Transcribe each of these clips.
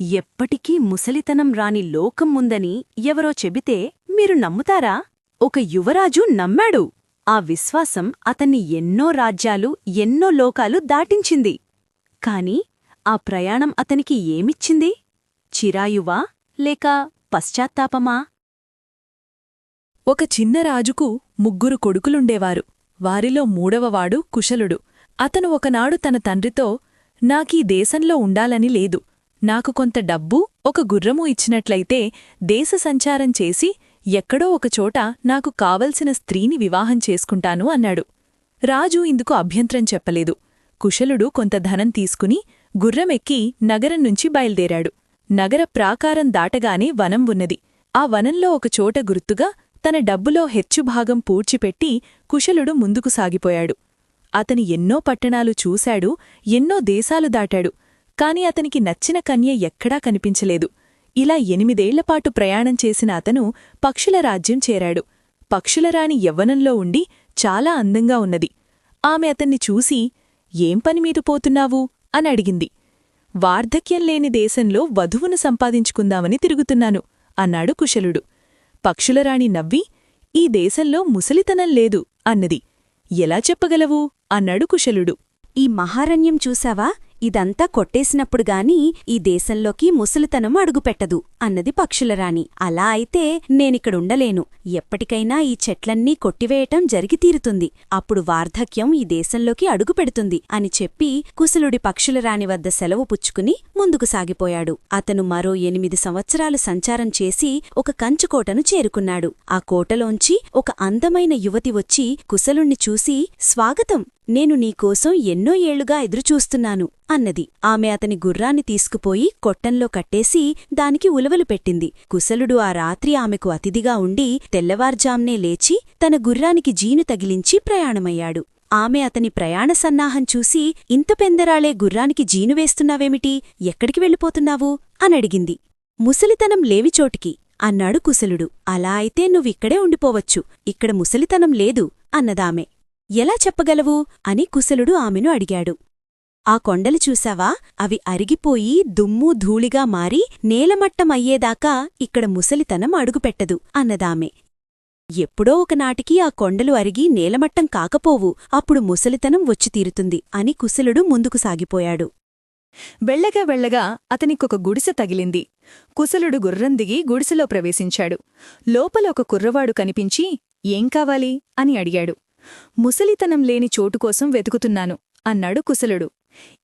ఎప్పటికీ ముసలితనం రాని లోకం ఉందని ఎవరో చెబితే మీరు నమ్ముతారా? ఒక యువరాజు నమ్మాడు. ఆ విశ్వాసం అతన్ని ఎన్నో రాజ్యాలు, ఎన్నో లోకాలు దాటించింది. కాని ఆ ప్రయాణం అతనికి ఏమిచ్చింది? చిరాయువా లేక పశ్చాత్తాపమా? ఒక చిన్న రాజుకు 3 కొడుకులుండేవారు. వారిలో 3వవాడు కుశలుడు. అతను ఒకనాడు తన తండ్రితో, నాకీ దేశంలో ఉండాలని లేదు. నాకు కొంత డబ్బు, ఒక గుర్రము ఇచ్చినట్లయితే దేశ సంచారం చేసి ఎక్కడో ఒకచోట నాకు కావలసిన స్త్రీని వివాహం చేసుకుంటాను అన్నాడు. రాజు ఇందుకు అభ్యంతరం చెప్పలేదు. కుశలుడు కొంత ధనం తీసుకుని గుర్రమెక్కి నగరం నుంచి బయల్దేరాడు. నగర ప్రాకారం దాటగానే వనం ఉన్నది. ఆ వనంలో ఒకచోట గుర్తుగా తన డబ్బులో హెచ్చుభాగం పూడ్చిపెట్టి కుశలుడు ముందుకు సాగిపోయాడు. అతని ఎన్నో పట్టణాలు చూశాడు, ఎన్నో దేశాలు దాటాడు. కాని అతనికి నచ్చిన కన్య ఎక్కడా కనిపించలేదు. ఇలా 8ఏళ్లపాటు ప్రయాణం చేసిన అతను పక్షుల రాజ్యం చేరాడు. పక్షులరాణి యవ్వనంలో ఉండి చాలా అందంగా ఉన్నది. ఆమె అతన్ని చూసి, ఏం పనిమీద పోతున్నావు అని అడిగింది. వార్ధక్యం లేని దేశంలో వధువును సంపాదించుకుందామని తిరుగుతున్నాను అన్నాడు కుశలుడు. పక్షులరాణి నవ్వి, ఈ దేశంలో ముసలితనం లేదు అన్నది. ఎలా చెప్పగలవు అన్నాడు కుశలుడు. ఈ మహారణ్యం చూశావా? ఇదంతా కొట్టేసినప్పుడుగాని ఈ దేశంలోకి ముసలితనం అడుగుపెట్టదు అన్నది పక్షులరాణి. అలా అయితే నేనిక్కడుండలేను. ఎప్పటికైనా ఈ చెట్లన్నీ కొట్టివేయటం జరిగితీరుతుంది. అప్పుడు వార్ధక్యం ఈ దేశంలోకి అడుగుపెడుతుంది అని చెప్పి కుశలుడి పక్షులరాణి వద్ద సెలవు పుచ్చుకుని ముందుకు సాగిపోయాడు. అతను మరో 8 సంవత్సరాలు సంచారం చేసి ఒక కంచుకోటను చేరుకున్నాడు. ఆ కోటలోంచి ఒక అందమైన యువతి వచ్చి కుశలుణ్ణి చూసి, స్వాగతం, నేను నీకోసం ఎన్నో ఏళ్లుగా ఎదురుచూస్తున్నాను అన్నది. ఆమె అతని గుర్రాన్ని తీసుకుపోయి కొట్టంలో కట్టేసి దానికి ఉలవలు పెట్టింది. కుశలుడు ఆ రాత్రి ఆమెకు అతిథిగా ఉండి తెల్లవార్జాంనే లేచి తన గుర్రానికి జీను తగిలించి ప్రయాణమయ్యాడు. ఆమె అతని ప్రయాణ సన్నాహం చూసి, ఇంత పెందరాళే గుర్రానికి జీను వేస్తున్నావేమిటి? ఎక్కడికి వెళ్ళిపోతున్నావు అనడిగింది. ముసలితనం లేవిచోటికి అన్నాడు కుశలుడు. అలా అయితే నువ్విక్కడే ఉండిపోవచ్చు. ఇక్కడ ముసలితనం లేదు అన్నదామె. ఎలా చెప్పగలవు అని కుశలుడు ఆమెను అడిగాడు. ఆ కొండలు చూశావా? అవి అరిగిపోయి దుమ్ము ధూళిగా మారి నేలమట్టమయ్యేదాకా ఇక్కడ ముసలితనం అడుగుపెట్టదు అన్నదామె. ఎప్పుడో ఒకనాటికి ఆ కొండలు అరిగి నేలమట్టం కాకపోవు. అప్పుడు ముసలితనం వచ్చి తీరుతుంది అని కుశలుడు ముందుకు సాగిపోయాడు. వెళ్లగా వెళ్లగా అతనికొక గుడిసె తగిలింది. కుశలుడు గుర్రం దిగి గుడిసెలో ప్రవేశించాడు. లోపల ఒక కుర్రవాడు కనిపించి, ఏం కావాలి అని అడిగాడు. ముసలితనం లేని చోటుకోసం వెతుకుతున్నాను అన్నాడు కుశలుడు.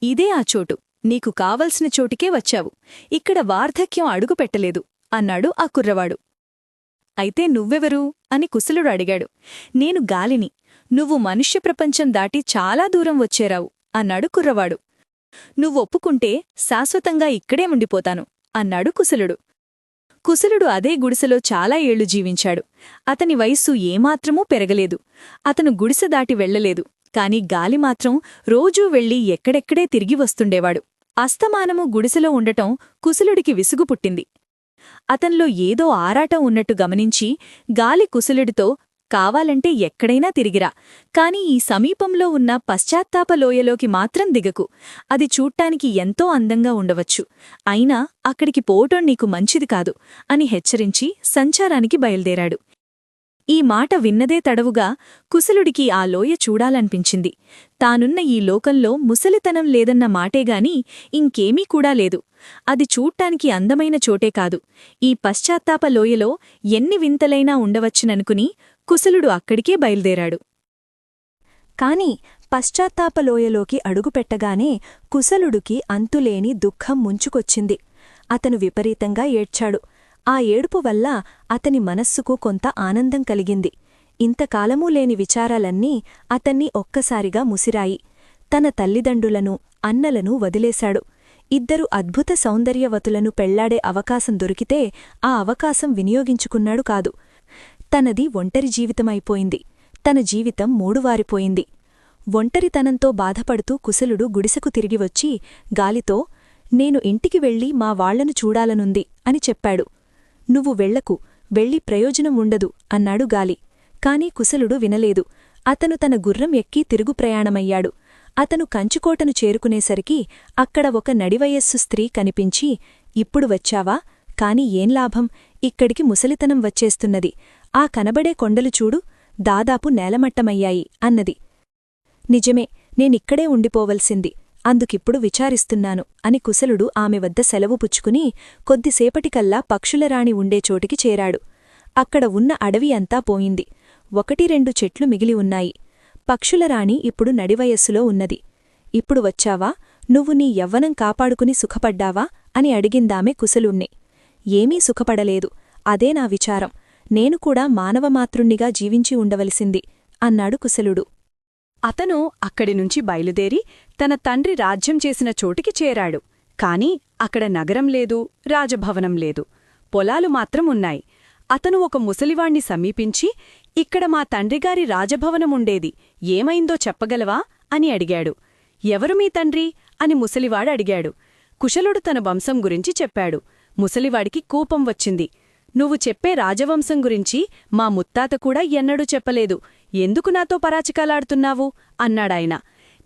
ఇదే ఆ చోటు. నీకు కావలసిన చోటికే వచ్చావు. ఇక్కడ వార్ధక్యం అడుగుపెట్టలేదు అన్నాడు ఆ కుర్రవాడు. అయితే నువ్వెవరు అని కుశలుడు అడిగాడు. నేను గాలిని. నువ్వు మనుష్య ప్రపంచం దాటి చాలా దూరం వచ్చేరావు అన్నాడు కుర్రవాడు. నువ్వొప్పుకుంటే శాశ్వతంగా ఇక్కడే ఉండిపోతాను అన్నాడు కుశలుడు. కుశలుడు అదే గుడిసెలో చాలా ఏళ్లు జీవించాడు. అతని వయస్సు ఏమాత్రమూ పెరగలేదు. అతను గుడిసె దాటి వెళ్లలేదు. కాని గాలి మాత్రం రోజూ వెళ్లి ఎక్కడెక్కడే తిరిగి వస్తుండేవాడు. అస్తమానము గుడిసెలో ఉండటం కుశలుడికి విసుగు పుట్టింది. అతన్లో ఏదో ఆరాటం ఉన్నట్టు గమనించి గాలి కుశలుడితో, కావాలంటే ఎక్కడైనా తిరిగిరా, కాని ఈ సమీపంలో ఉన్న పశ్చాత్తాపలోయలోకి మాత్రం దిగకు. అది చూడ్డానికి ఎంతో అందంగా ఉండవచ్చు. అయినా అక్కడికి పోవటం నీకు మంచిది కాదు అని హెచ్చరించి సంచారానికి బయల్దేరాడు. ఈ మాట విన్నదే తడవుగా కుశలుడికి ఆ లోయ చూడాలనిపించింది. తానున్న ఈ లోకంలో ముసలితనం లేదన్న మాటేగాని ఇంకేమీ కూడా లేదు. అది చూడ్డానికి అందమైన చోటే కాదు, ఈ పశ్చాత్తాపలోయలో ఎన్ని వింతలైనా ఉండవచ్చుననుకుని కుశలుడు అక్కడికే బయల్దేరాడు. కాని పశ్చాత్తాపలోయలోకి అడుగుపెట్టగానే కుశలుడికి అంతులేని దుఃఖం ముంచుకొచ్చింది. అతను విపరీతంగా ఏడ్చాడు. ఆ ఏడుపు వల్ల అతని మనస్సుకు కొంత ఆనందం కలిగింది. ఇంతకాలమూ లేని విచారాలన్నీ అతన్ని ఒక్కసారిగా ముసిరాయి. తన తల్లిదండ్రులను, అన్నలను వదిలేశాడు. 2 అద్భుత సౌందర్యవతులను పెళ్లాడే అవకాశం దొరికితే ఆ అవకాశం వినియోగించుకున్నాడు కాదు. తనది ఒంటరి జీవితమైపోయింది. తన జీవితం మూడువారిపోయింది. ఒంటరితనంతో బాధపడుతూ కుశలుడు గుడిసెకు తిరిగివచ్చి గాలితో, నేను ఇంటికి వెళ్ళి మా వాళ్లను చూడాలనుంది అని చెప్పాడు. నువ్వు వెళ్లకు, వెళ్ళి ప్రయోజనం ఉండదు అన్నాడు గాలి. కాని కుశలుడు వినలేదు. అతను తన గుర్రం ఎక్కి తిరుగు ప్రయాణమయ్యాడు. అతను కంచుకోటను చేరుకునేసరికి అక్కడ ఒక నడివయస్సు స్త్రీ కనిపించి, ఇప్పుడు వచ్చావా? కాని ఏం లాభం, ఇక్కడికి ముసలితనం వచ్చేస్తున్నది. ఆ కనబడే కొండలు చూడు, దాదాపు నేలమట్టమయ్యాయి అన్నది. నిజమే, నేనిక్కడే ఉండిపోవలసింది. అందుకిప్పుడు విచారిస్తున్నాను అని కుశలుడు ఆమె వద్ద సెలవు పుచ్చుకుని కొద్దిసేపటికల్లా పక్షులరాణి ఉండే చోటికి చేరాడు. అక్కడ ఉన్న అడవి అంతా పోయింది. 1-2 చెట్లు మిగిలి ఉన్నాయి. పక్షులరాణి ఇప్పుడు నడివయస్సులో ఉన్నది. ఇప్పుడు వచ్చావా? నువ్వు నీ యవ్వనం కాపాడుకుని సుఖపడ్డావా అని అడిగిందామె కుశలుణ్ణి. ఏమీ సుఖపడలేదు. అదే నా విచారం. నేను కూడా మానవమాతృణ్ణిగా జీవించి ఉండవలసింది అన్నాడు కుశలుడు. అతను అక్కడినుంచి బయలుదేరి తన తండ్రి రాజ్యం చేసిన చోటికి చేరాడు. కాని అక్కడ నగరం లేదు, రాజభవనం లేదు. పొలాలు మాత్రం ఉన్నాయి. అతను ఒక ముసలివాణ్ణి సమీపించి, ఇక్కడ మా తండ్రిగారి రాజభవనముండేది, ఏమైందో చెప్పగలవా అని అడిగాడు. ఎవరు మీ తండ్రి అని ముసలివాడడిగాడు. కుశలుడు తన వంశం గురించి చెప్పాడు. ముసలివాడికి కోపం వచ్చింది. నువ్వు చెప్పే రాజవంశం గురించి మా ముత్తాత కూడా ఎన్నడూ చెప్పలేదు. ఎందుకు నాతో పరాచికాలాడుతున్నావు అన్నాడాయన.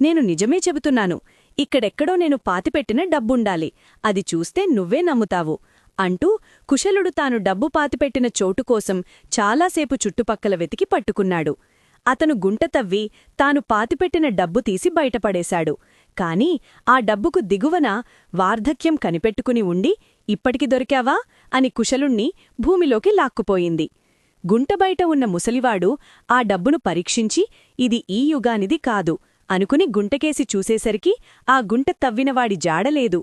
నేను నిజమే చెబుతున్నాను. ఇక్కడెక్కడో నేను పాతిపెట్టిన డబ్బుండాలి. అది చూస్తే నువ్వే నమ్ముతావు అంటూ కుశలుడు తాను డబ్బు పాతిపెట్టిన చోటుకోసం చాలాసేపు చుట్టుపక్కల వెతికి పట్టుకున్నాడు. అతను గుంట తవ్వి తాను పాతిపెట్టిన డబ్బు తీసి బయటపడేశాడు. కాని ఆ డబ్బుకు దిగువన వార్ధక్యం కనిపెట్టుకుని ఉండి, ఇప్పటికి దొరికావా అని కుశలుణ్ణి భూమిలోకి లాక్కుపోయింది. గుంటబయట ఉన్న ముసలివాడు ఆ డబ్బును పరీక్షించి, ఇది ఈ యుగానిది కాదు అనుకుని గుంటకేసి చూసేసరికి ఆ గుంట తవ్వినవాడి జాడలేదు.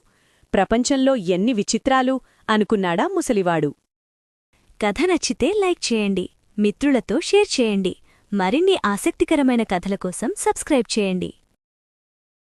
ప్రపంచంలో ఎన్ని విచిత్రాలు అనుకున్నాడా ముసలివాడు. కథ నచ్చితే లైక్ చేయండి, మిత్రులతో షేర్ చేయండి. మరిన్ని ఆసక్తికరమైన కథల కోసం సబ్స్క్రైబ్ చేయండి.